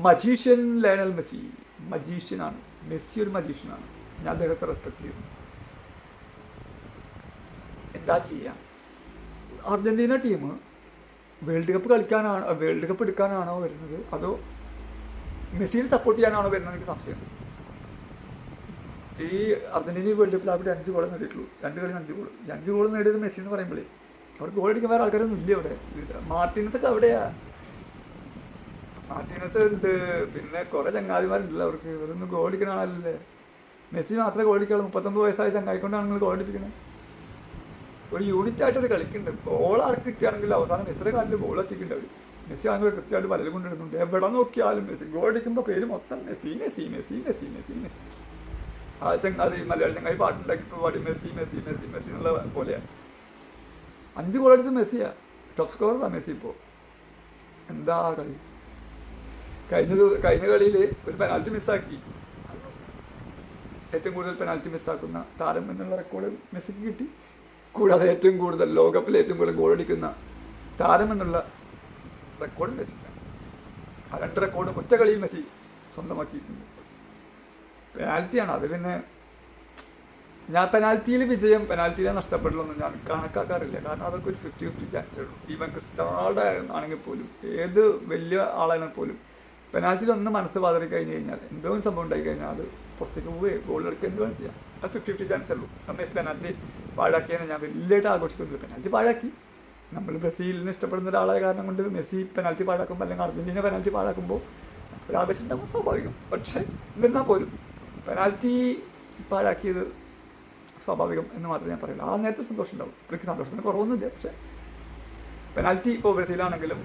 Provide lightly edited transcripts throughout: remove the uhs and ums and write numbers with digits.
Magician Lionel Messi മജീഷ്യനാണ്. Messi ഒരു മജീഷ്യനാണ്. ഞാൻ അദ്ദേഹത്തെ റെസ്പെക്ട് ചെയ്യുന്നു. എന്താ ചെയ്യാം? അർജൻറ്റീന ടീം വേൾഡ് കപ്പ് എടുക്കാനാണോ വരുന്നത്, അതോ മെസ്സിയെ സപ്പോർട്ട് ചെയ്യാനാണോ വരുന്നത് എനിക്ക് സംശയമുണ്ട്. ഈ അർജൻറ്റീന വേൾഡ് കപ്പിൽ അവിടെ 5 ഗോളെ നേടിയിട്ടുള്ളൂ. 2 കളി 5 ഗോൾ. 5 ഗോൾ നേടിയത് മെസ്സി എന്ന് പറയുമ്പോഴേ അവർക്ക് ഗോൾ അടിക്കാൻ വേറെ ആൾക്കാരൊന്നും ഇല്ല അവിടെ. മാർട്ടിനസ് ഒക്കെ അവിടെയാ. മാർട്ടിനസ് ഉണ്ട്, പിന്നെ കുറേ ചങ്ങാതിമാരുണ്ടല്ലോ അവർക്ക്. ഇവരൊന്നും ഗോൾ അടിക്കുന്ന ആളല്ലേ. മെസ്സി മാത്രമേ ഗോൾ അടിക്കാളൂ. 39 വയസ്സായ ചങ്ങായിക്കൊണ്ടാണ് നിങ്ങൾ ഗോൾ അടിപ്പിക്കണേ. ഒരു യൂണിറ്റ് ആയിട്ടൊരു കളിക്കുന്നുണ്ട്. ബോൾ ആർക്ക് കിട്ടുകയാണെങ്കിൽ അവസാനം മെസ്സിയുടെ കാലിൽ ബോൾ എത്തിക്കുന്നുണ്ട് അവർ. മെസ്സി ആണെങ്കിൽ കൃത്യമായിട്ട് പലരും കൊണ്ടിടുന്നുണ്ട്. എവിടെ നോക്കിയാലും മെസ്സി. ഗോൾ അടിക്കുമ്പോൾ പേര് മൊത്തം Messi Messi Messi Messi Messi Messi. ആ ചങ്ങാതി മലയാളി ചങ്ങാതി പാട്ടുണ്ടാക്കിയപ്പോൾ പാടി മെസ്സി മെസ്സി മെസ്സി മെസ്സി എന്നുള്ള പോലെയാണ്. 5 ഗോൾ അടിച്ചത് മെസ്സിയാണ്. ടോപ്പ് സ്കോററാണ് മെസ്സി ഇപ്പോൾ. എന്താ കളി! കഴിഞ്ഞ കളിയിൽ ഒരു പെനാൽറ്റി മിസ്സാക്കി. ഏറ്റവും കൂടുതൽ പെനാൽറ്റി മിസ്സാക്കുന്ന താരം എന്നുള്ള റെക്കോർഡ് മെസ്സിക്ക് കിട്ടി. കൂടാതെ ഏറ്റവും കൂടുതൽ ലോകകപ്പിൽ ഏറ്റവും കൂടുതൽ ഗോൾ അടിക്കുന്ന താരം എന്നുള്ള റെക്കോർഡ് മെസ്സിക്കാണ്. ആ 2 റെക്കോർഡും ഒറ്റ കളിയിൽ മെസ്സി സ്വന്തമാക്കിയിട്ടുണ്ട്. പെനാൽറ്റിയാണ് അത്. പിന്നെ ഞാൻ പെനാൽറ്റിയിൽ വിജയം പെനാൽറ്റിയിലെ നഷ്ടപ്പെടലൊന്നും ഞാൻ കണക്കാക്കാറില്ല. കാരണം അതൊക്കെ ഒരു 50-50 ചാൻസേ ഉള്ളൂ. ഈവൻ ക്രിസ്റ്റ്യാനോ റൊണാൾഡോ ആണെങ്കിൽ പോലും, ഏത് വലിയ ആളാണെങ്കിൽ പോലും പെനാൽറ്റിയിൽ ഒന്ന് മനസ്സ് പാതറി കഴിഞ്ഞ് കഴിഞ്ഞാൽ, എന്തോ സംഭവം ഉണ്ടായി കഴിഞ്ഞാൽ അത് പുറത്തേക്ക് പോവുകയും ഗോൾ എടുക്കുക എന്ത് വേണം ചെയ്യാം. അത് 50-50 ചാൻസേ ഉള്ളൂ. മെസ്സി പെനാൽറ്റി പാഴാക്കിയാണ് ഞാൻ വലിയതായിട്ട് ആഘോഷിക്കുന്നില്ല. പെനാൽറ്റി പാഴാക്കി. നമ്മൾ ബ്രസീലിന് ഇഷ്ടപ്പെടുന്ന ഒരാളായ കാരണം കൊണ്ട് മെസ്സി പെനാൽറ്റി പാഴാക്കുമ്പോൾ അല്ലെങ്കിൽ അർജൻറ്റീന പെനാൽറ്റി പാഴാക്കുമ്പോൾ ഒരു ആവേശം ഉണ്ടാകുമ്പോൾ സ്വാഭാവികം. പക്ഷേ എന്നിരുന്നാൽ പോലും പെനാൽറ്റി പാഴാക്കിയത് സ്വാഭാവികം എന്ന് മാത്രമേ ഞാൻ പറയുള്ളൂ. ആ നേരത്തെ സന്തോഷം ഉണ്ടാവും. എനിക്ക് സന്തോഷത്തിന് കുറവൊന്നുമില്ല. പക്ഷേ പെനാൽറ്റി ഇപ്പോൾ ബ്രസീലാണെങ്കിലും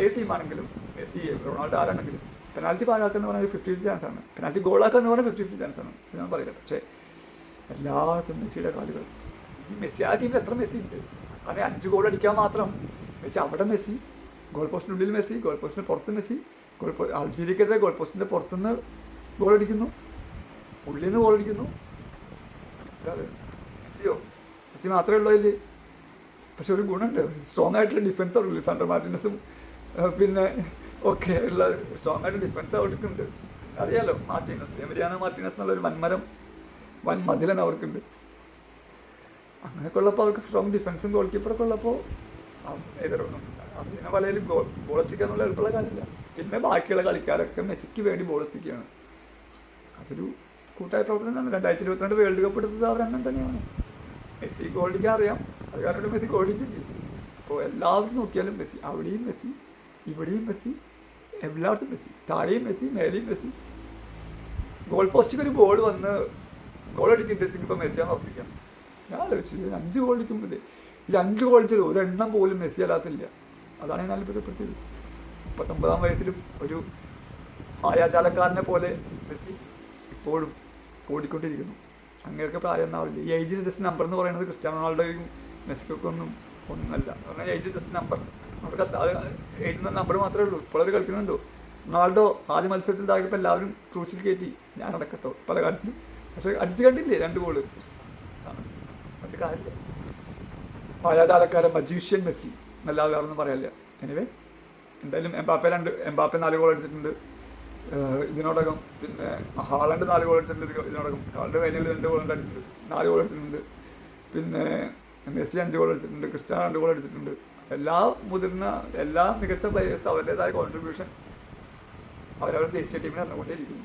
ഏത് ടീമാണെങ്കിലും മെസ്സി റൊണാൾഡോ ആരാണെങ്കിലും പെനാൽറ്റി പാഴാക്കുന്ന പറഞ്ഞാൽ 50-50 ചാൻസാണ്. പെനാൽറ്റി ഗോളാക്കാന്ന് പറഞ്ഞാൽ 50-50 ചാൻസാണ് എന്ന് പറയില്ല. പക്ഷേ എല്ലാവർക്കും മെസ്സിയുടെ കാലുകൾ. ഈ മെസ്സി ആ ടീമിൽ എത്ര മെസ്സി ഉണ്ട്? അങ്ങനെ 5 ഗോൾ അടിക്കാൻ മാത്രം മെസ്സി. അവിടെ മെസ്സി, ഗോൾ പോസ്റ്റിനുള്ളിൽ മെസ്സി, ഗോൾ പോസ്റ്റിന് പുറത്ത് മെസ്സി. അൾജീരിയക്കെതിരെ ഗോൾ പോസ്റ്റിൻ്റെ പുറത്തുനിന്ന് ഗോൾ അടിക്കുന്നു, ഉള്ളിൽ നിന്ന് ഗോൾ അടിക്കുന്നു. എന്താ മെസ്സി മാത്രമേ ഉള്ളൂ അതിൽ. പക്ഷെ ഒരു ഗുണമുണ്ട്. സ്ട്രോങ് ആയിട്ടുള്ള ഡിഫൻസ് ഉള്ളൂ. ലിസാൻഡ്രോ മാർട്ടിനസും പിന്നെ ഒക്കെ ഉള്ള സ്ട്രോങ് ആയിട്ട് ഡിഫൻസ് അവർക്കുണ്ട്. അറിയാലോ, എമിലിയാനോ മാർട്ടിനസ് എന്നുള്ളൊരു വൻ മതിലാണ് അവർക്കുണ്ട്. അങ്ങനെയൊക്കെ ഉള്ളപ്പോൾ അവർക്ക് സ്ട്രോങ് ഡിഫൻസും ഗോൾ കീപ്പറൊക്കെ ഉള്ളപ്പോൾ അതിനെ വലയിൽ ബോൾ എത്തിക്കുക എന്നുള്ള എളുപ്പമുള്ള കാര്യമില്ല. പിന്നെ ബാക്കിയുള്ള കളിക്കാരൊക്കെ മെസ്സിക്ക് വേണ്ടി ബോൾ എത്തിക്കുകയാണ്. അതൊരു കൂട്ടായ പ്രവർത്തനമാണ്. 2022 വേൾഡ് കപ്പ് എടുത്തത് അവരങ്ങനെ തന്നെയാണ്. മെസ്സി ഗോൾ അടിക്കാൻ അറിയാം. അത് കാരണം മെസ്സി ഗോൾ അടിക്കുകയും ചെയ്യും. അപ്പോൾ എല്ലാവരും നോക്കിയാലും മെസ്സി. അവിടെയും മെസ്സി, ഇവിടെയും മെസ്സി, എല്ലായിടത്തും മെസ്സി. താഴെയും മെസ്സി, മേലെയും മെസ്സി. ഗോൾ പോസ്റ്റിൽ ഒരു ബോൾ വന്ന് ഗോൾ അടിക്കുമ്പോഴത്തേക്ക് ഇപ്പോൾ മെസ്സിയാന്ന് ഉറപ്പിക്കാം. ഞാൻ ആലോചിച്ചത് 5 ഗോൾ അടിക്കുമ്പോൾ ഈ 5 ഗോൾ അടിച്ചത് ഒരെണ്ണം പോലും മെസ്സി അല്ലാത്തില്ല. അതാണ് ഞാൻ അത്ഭുതപ്പെടുത്തിയത്. 39-ാം വയസ്സിലും ഒരു മായാജാലക്കാരനെ പോലെ മെസ്സി ഇപ്പോഴും ഓടിക്കൊണ്ടിരിക്കുന്നു. അങ്ങനെയൊക്കെ പ്രായം ഒന്നാവില്ല. ഈ ഏജ് ജസ്റ്റ് നമ്പർ എന്ന് പറയുന്നത് ക്രിസ്റ്റ്യാനോ റൊണാൾഡോയും മെസ്സിക്കൊക്കെ ഒന്നല്ല. കാരണം ഏജ് ജസ്റ്റ് നമ്പർ. അവർക്ക് അത് എഴുതുന്ന നമ്പർ മാത്രമേ ഉള്ളൂ. ഇപ്പോൾ അവർ കളിക്കുന്നുണ്ടോ? റൊണാൾഡോ ആദ്യ മത്സരത്തിൽ താഴെപ്പോൾ എല്ലാവരും ക്രൂസിൽ കയറ്റി. ഞാൻ അടക്കട്ടോ പല കാര്യത്തിലും. പക്ഷേ അടിച്ച് കണ്ടില്ലേ 2 ഗോള്. അത് കാര്യമില്ല. മായാജാലക്കാരൻ മജീഷ്യൻ മെസ്സി എന്നല്ലാതെ വേറൊന്നും പറയാനില്ല. എനിവേ, എന്തായാലും എംബാപ്പെ 4 ഗോൾ അടിച്ചിട്ടുണ്ട് ഇതിനോടകം. പിന്നെ ഹാളണ്ട് 4 ഗോൾ അടിച്ചിട്ടുണ്ട് ഇതിനോടകം. ഹാളണ്ട് കഴിഞ്ഞാൽ 2 ഗോൾ അടിച്ചിട്ടുണ്ട്, 4 ഗോൾ അടിച്ചിട്ടുണ്ട്. പിന്നെ മെസ്സി 5 ഗോൾ അടിച്ചിട്ടുണ്ട്, ക്രിസ്റ്റ്യാനോ 2 ഗോൾ അടിച്ചിട്ടുണ്ട്. എല്ലാ മികച്ച പ്ലേയേഴ്സ് അവരുടേതായ കോൺട്രിബ്യൂഷൻ അവരവരുടെ ദേശീയ ടീമിന് നടന്നുകൊണ്ടേയിരിക്കുന്നു.